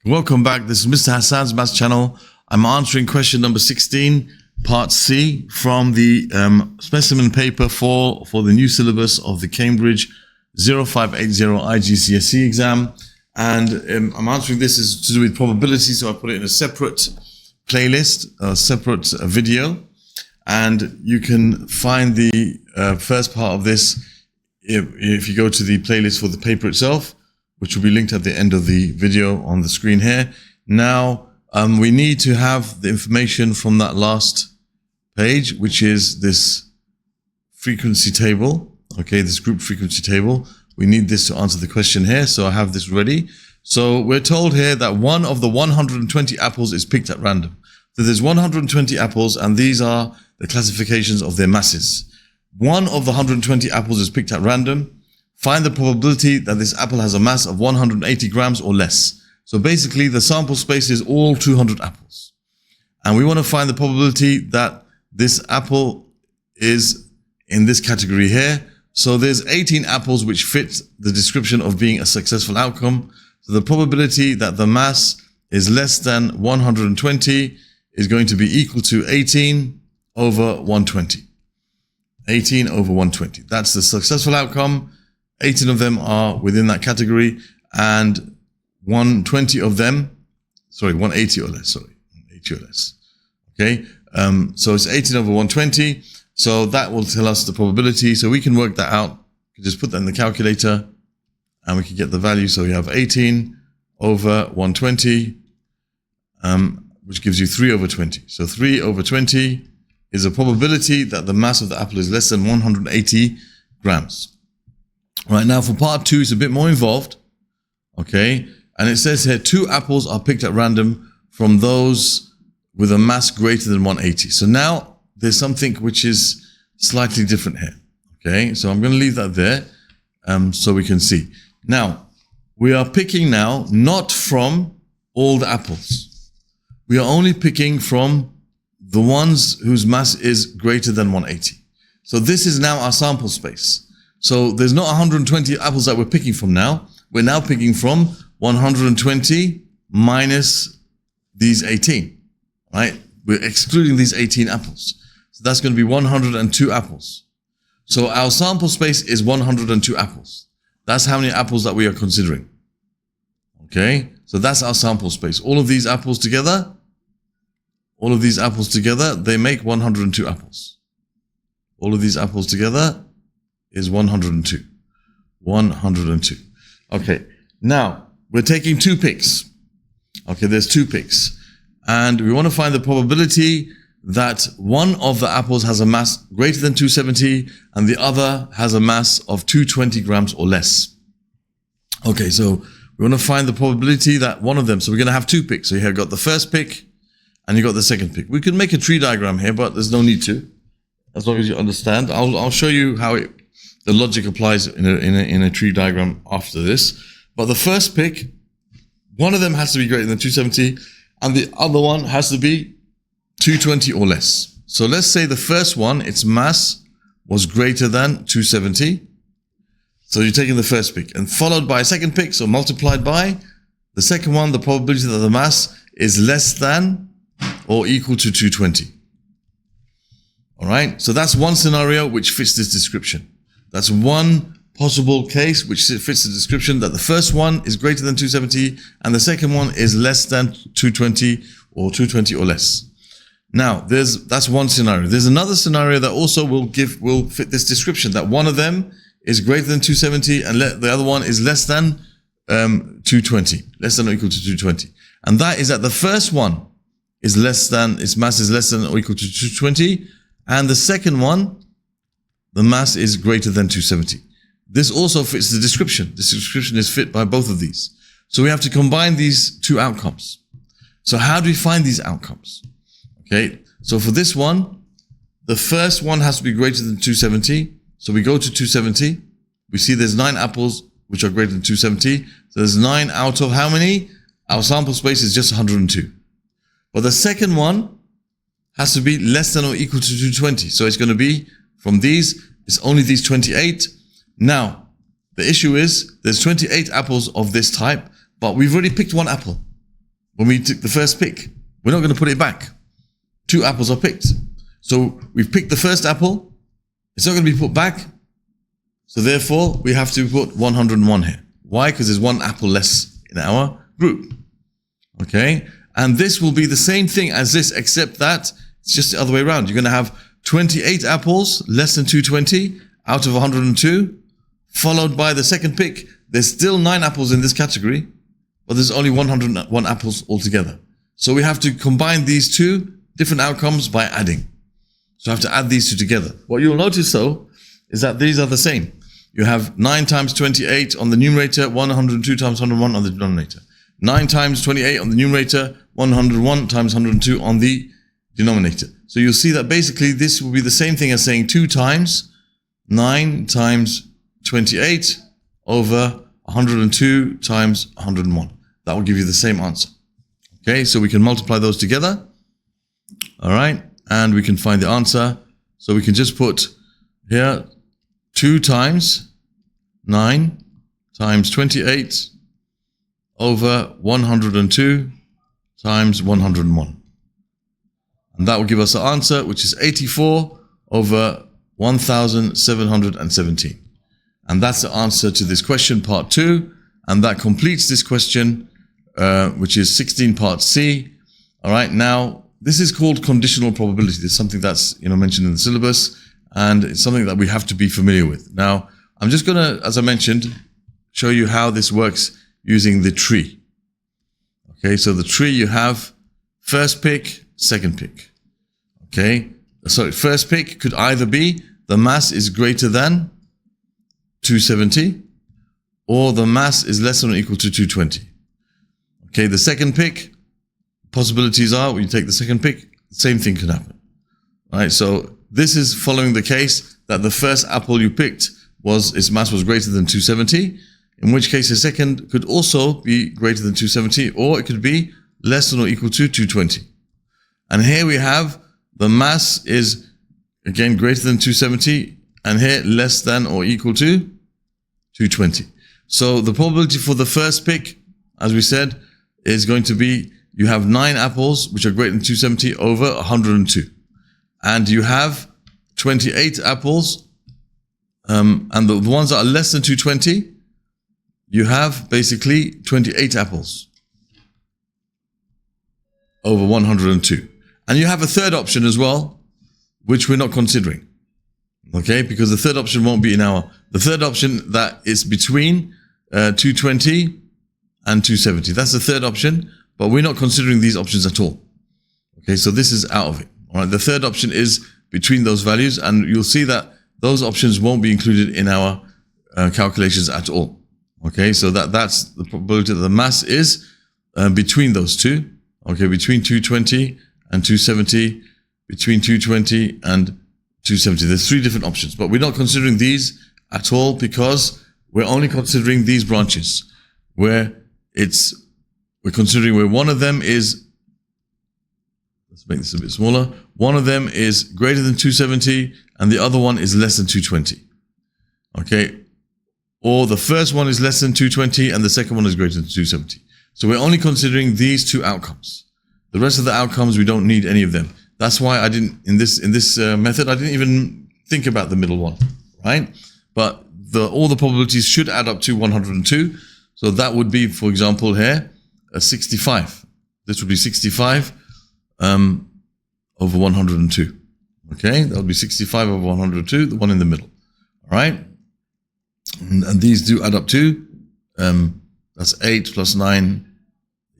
Welcome back. This is Mr. Hassan's Maths channel. I'm answering question number 16, part C, from the specimen paper for the new syllabus of the Cambridge 0580 IGCSE exam. And I'm answering this is to do with probability, so I put it in a separate playlist, a separate video. And you can find the first part of this if you go to the playlist for the paper itself, which will be linked at the end of the video on the screen here. Now, we need to have the information from that last page, which is this frequency table. Okay, this group frequency table. We need this to answer the question here, so I have this ready. So we're told here that one of the 120 apples is picked at random. So there's 120 apples, and these are the classifications of their masses. One of the 120 apples is picked at random. Find the probability that this apple has a mass of 180 grams or less. So basically the sample space is all 200 apples. And we want to find the probability that this apple is in this category here. So there's 18 apples which fit the description of being a successful outcome. So the probability that the mass is less than 120 is going to be equal to 18 over 120. 18 over 120. That's the successful outcome. 18 of them are within that category, and 120 of them, 180 or less, 180 or less. Okay, so it's 18 over 120. So that will tell us the probability. So we can work that out. We can just put that in the calculator, and we can get the value. So we have 18 over 120, which gives you 3 over 20. So 3 over 20 is a probability that the mass of the apple is less than 180 grams. Right, now for part 2, it's a bit more involved. Okay, and it says here 2 apples are picked at random from those with a mass greater than 180. So now there's something which is slightly different here. Okay, so I'm going to leave that there so we can see. Now, we are picking now not from all the apples. We are only picking from the ones whose mass is greater than 180. So this is now our sample space. So there's not 120 apples that we're picking from now. We're now picking from 120 minus these 18, right? We're excluding these 18 apples. So that's going to be 102 apples. So our sample space is 102 apples. That's how many apples that we are considering. Okay, so that's our sample space. All of these apples together, they make 102 apples. All of these apples together is 102. 102. Okay, now we're taking 2 picks. Okay, there's 2 picks. And we want to find the probability that one of the apples has a mass greater than 270 and the other has a mass of 220 grams or less. Okay, so we want to find the probability that one of them, so we're going to have 2 picks. So here I've got the first pick and you got the second pick. We could make a tree diagram here, but there's no need to, as long as you understand. I'll show you how the logic applies in a tree diagram after this. But the first pick, one of them has to be greater than 270 and the other one has to be 220 or less. So let's say the first one, its mass was greater than 270. So you're taking the first pick and followed by a second pick, so multiplied by the second one, the probability that the mass is less than or equal to 220. All right, so that's one scenario which fits this description. That's one possible case which fits the description, that the first one is greater than 270 and the second one is less than 220 or 220 or less. Now, that's one scenario. There's another scenario that also will fit this description, that one of them is greater than 270 and the other one is less than 220, less than or equal to 220. And that is that the first one is less than, its mass is less than or equal to 220, and the second one, the mass is greater than 270. This also fits the description. This description is fit by both of these. So we have to combine these 2 outcomes. So how do we find these outcomes? Okay, so for this one, the first one has to be greater than 270. So we go to 270. We see there's 9 apples which are greater than 270. So there's 9 out of how many? Our sample space is just 102. But the second one has to be less than or equal to 220. So it's going to be from these, it's only these 28. Now, the issue is there's 28 apples of this type, but we've already picked 1 apple. when we took the first pick. We're not going to put it back. 2 apples are picked. So we've picked the first apple. It's not going to be put back. So therefore, we have to put 101 here. Why? Because there's 1 apple less in our group. Okay? And this will be the same thing as this, except that it's just the other way around. You're going to have 28 apples, less than 220, out of 102, followed by the second pick. There's still 9 apples in this category, but there's only 101 apples altogether. So we have to combine these 2 different outcomes by adding. So I have to add these 2 together. What you'll notice though, is that these are the same. You have 9 times 28 on the numerator, 102 times 101 on the denominator. 9 times 28 on the numerator, 101 times 102 on the denominator. So you'll see that basically this will be the same thing as saying 2 times 9 times 28 over 102 times 101. That will give you the same answer. Okay, so we can multiply those together. All right, and we can find the answer. So we can just put here 2 times 9 times 28 over 102 times 101. And that will give us the answer, which is 84 over 1,717. And that's the answer to this question, part 2. And that completes this question, which is 16 part C. All right, now this is called conditional probability. It's something that's mentioned in the syllabus, and it's something that we have to be familiar with. Now, I'm just going to, as I mentioned, show you how this works using the tree. Okay, so the tree, you have first pick, second pick. Okay, so first pick could either be the mass is greater than 270 or the mass is less than or equal to 220. Okay, the second pick, possibilities are when you take the second pick, the same thing can happen. All right, so this is following the case that the first apple you picked its mass was greater than 270, in which case the second could also be greater than 270, or it could be less than or equal to 220. And here we have the mass is again greater than 270, and here less than or equal to 220. So the probability for the first pick, as we said, is going to be you have 9 apples which are greater than 270 over 102. And you have 28 apples, and the ones that are less than 220, you have basically 28 apples over 102. And you have a third option as well, which we're not considering. Okay, because the third option won't be the third option that is between 220 and 270. That's the third option, but we're not considering these options at all. Okay, so this is out of it. All right, the third option is between those values, and you'll see that those options won't be included in our calculations at all. Okay, so that's the probability that the mass is between those two. Okay, between 220 and 270, between 220 and 270. There's 3 different options, but we're not considering these at all because we're only considering these branches where we're considering where one of them is, let's make this a bit smaller, one of them is greater than 270 and the other one is less than 220. Okay, or the first one is less than 220 and the second one is greater than 270. So we're only considering these 2 outcomes. The rest of the outcomes, we don't need any of them. That's why I didn't, in this method, I didn't even think about the middle one, right? But all the probabilities should add up to 102. So that would be, for example, here, a 65. This would be 65 over 102. Okay, that would be 65 over 102, the one in the middle. All right? And these do add up to, that's 8 plus 9,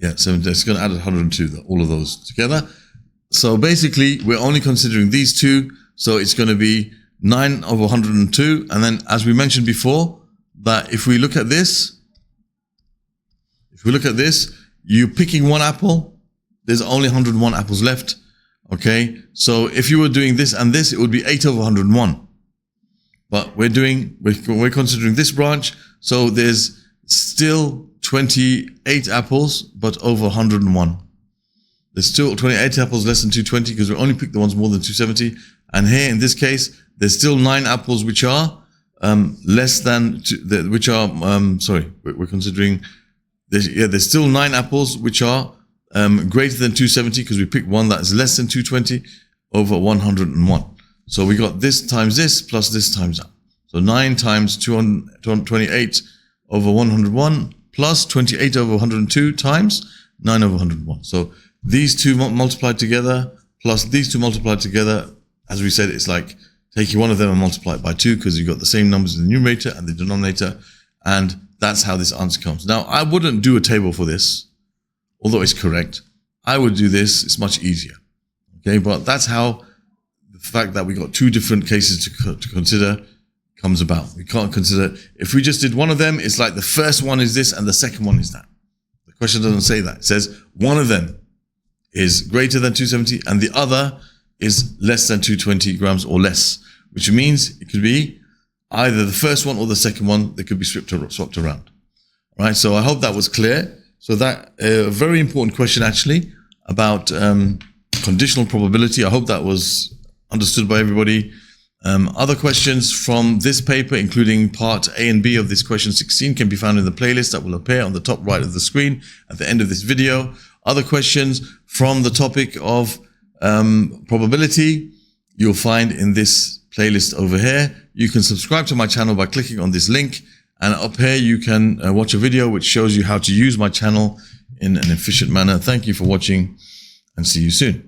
7. It's going to add 102, all of those together. So basically, we're only considering these 2. So it's going to be 9 over 102. And then, as we mentioned before, that if we look at this, you're picking 1 apple. There's only 101 apples left. Okay. So if you were doing this and this, it would be 8 over 101. But we're considering this branch. So there's still 28 apples, but over 101. There's still 28 apples less than 220 because we only picked the ones more than 270. And here in this case, there's still 9 apples which are less than, we're considering, there's still 9 apples which are greater than 270, because we picked one that is less than 220, over 101. So we got this times this plus this times that. So 9 times 228 over 101 plus 28 over 102 times 9 over 101. So these two multiplied together plus these two multiplied together, as we said, it's like taking one of them and multiply it by 2, because you've got the same numbers in the numerator and the denominator. And that's how this answer comes. Now, I wouldn't do a table for this, although it's correct. I would do this. It's much easier. Okay, but that's how the fact that we got two different cases to consider comes about. We can't consider, if we just did one of them, it's like the first one is this and the second one is that. The question doesn't say that. It says one of them is greater than 270 and the other is less than 220 grams or less, which means it could be either the first one or the second one that could be swapped around. All right, so I hope that was clear. So that a very important question actually about conditional probability. I hope that was understood by everybody. Other questions from this paper, including part A and B of this question 16, can be found in the playlist that will appear on the top right of the screen at the end of this video. Other questions from the topic of probability, you'll find in this playlist over here. You can subscribe to my channel by clicking on this link, and up here you can watch a video which shows you how to use my channel in an efficient manner. Thank you for watching and see you soon.